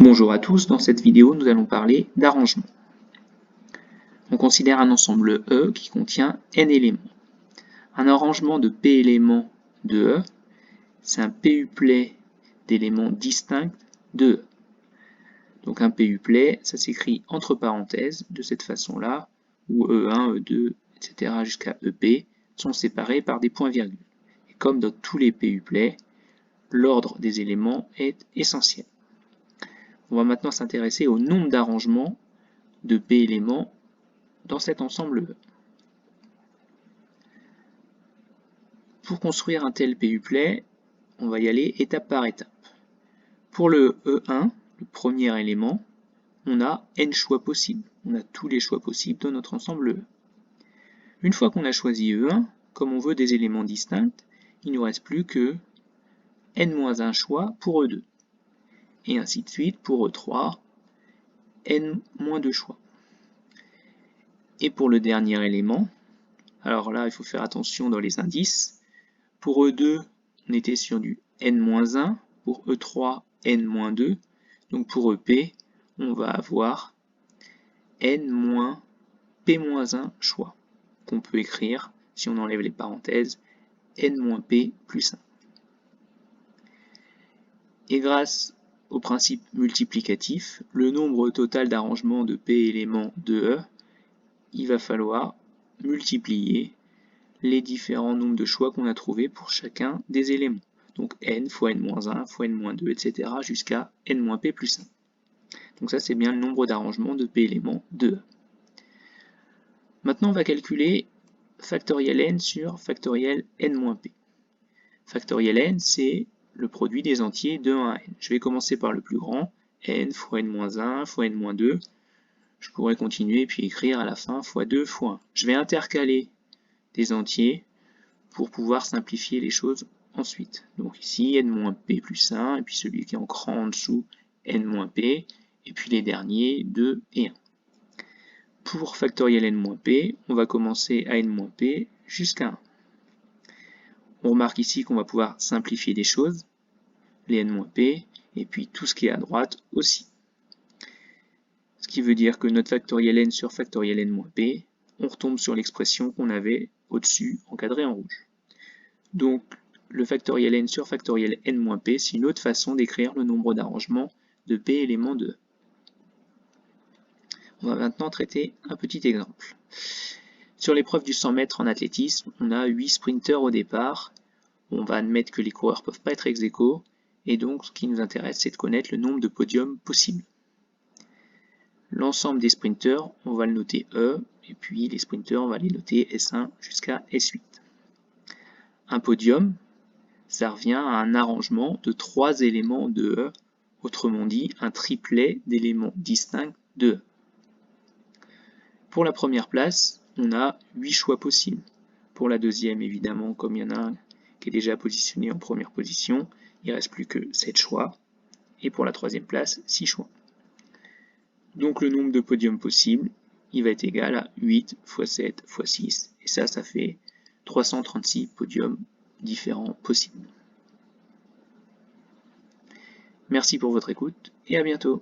Bonjour à tous, dans cette vidéo nous allons parler d'arrangement. On considère un ensemble E qui contient n éléments. Un arrangement de P éléments de E, c'est un PUplet d'éléments distincts de E. Donc un PUplet, ça s'écrit entre parenthèses de cette façon-là, où E1, E2, etc. jusqu'à EP sont séparés par des points-virgules. Et comme dans tous les PUplets, l'ordre des éléments est essentiel. On va maintenant s'intéresser au nombre d'arrangements de P éléments dans cet ensemble E. Pour construire un tel PUplet, on va y aller étape par étape. Pour le E1, le premier élément, on a n choix possibles. On a tous les choix possibles dans notre ensemble E. Une fois qu'on a choisi E1, comme on veut des éléments distincts, il ne nous reste plus que n-1 choix pour E2. Et ainsi de suite pour E3, n-2 choix. Et pour le dernier élément, alors là il faut faire attention dans les indices. Pour E2, on était sur du n-1, pour E3, n-2. Donc pour EP, on va avoir n-p-1 choix, qu'on peut écrire, si on enlève les parenthèses, n-p plus 1. Et grâce au principe multiplicatif, le nombre total d'arrangements de P éléments de E, il va falloir multiplier les différents nombres de choix qu'on a trouvés pour chacun des éléments. Donc n fois n-1 fois n-2, etc. jusqu'à n-p plus 1. Donc ça c'est bien le nombre d'arrangements de P éléments de E. Maintenant on va calculer factoriel n sur factoriel n-p. Factoriel n c'est le produit des entiers de 1 à n. Je vais commencer par le plus grand, n fois n-1 fois n-2. Je pourrais continuer puis écrire à la fin fois 2 fois 1. Je vais intercaler des entiers pour pouvoir simplifier les choses ensuite. Donc ici n-p plus 1, et puis celui qui est en cran en dessous, n-p, et puis les derniers 2 et 1. Pour factoriel n-p, on va commencer à n-p jusqu'à 1. On remarque ici qu'on va pouvoir simplifier des choses, les n-p, et puis tout ce qui est à droite aussi. Ce qui veut dire que notre factoriel n sur factoriel n-p, on retombe sur l'expression qu'on avait au-dessus, encadrée en rouge. Donc, le factoriel n sur factoriel n-p, c'est une autre façon d'écrire le nombre d'arrangements de P éléments de E. On va maintenant traiter un petit exemple. Sur l'épreuve du 100 mètres en athlétisme, on a 8 sprinteurs au départ. On va admettre que les coureurs ne peuvent pas être ex-aequo, et donc ce qui nous intéresse, c'est de connaître le nombre de podiums possibles. L'ensemble des sprinteurs, on va le noter E, et puis les sprinteurs, on va les noter S1 jusqu'à S8. Un podium, ça revient à un arrangement de 3 éléments de E, autrement dit un triplet d'éléments distincts de E. Pour la première place, on a 8 choix possibles. Pour la deuxième, évidemment, comme il y en a un qui est déjà positionné en première position, il ne reste plus que 7 choix. Et pour la troisième place, 6 choix. Donc le nombre de podiums possibles, il va être égal à 8 fois 7 fois 6. Et ça fait 336 podiums différents possibles. Merci pour votre écoute et à bientôt.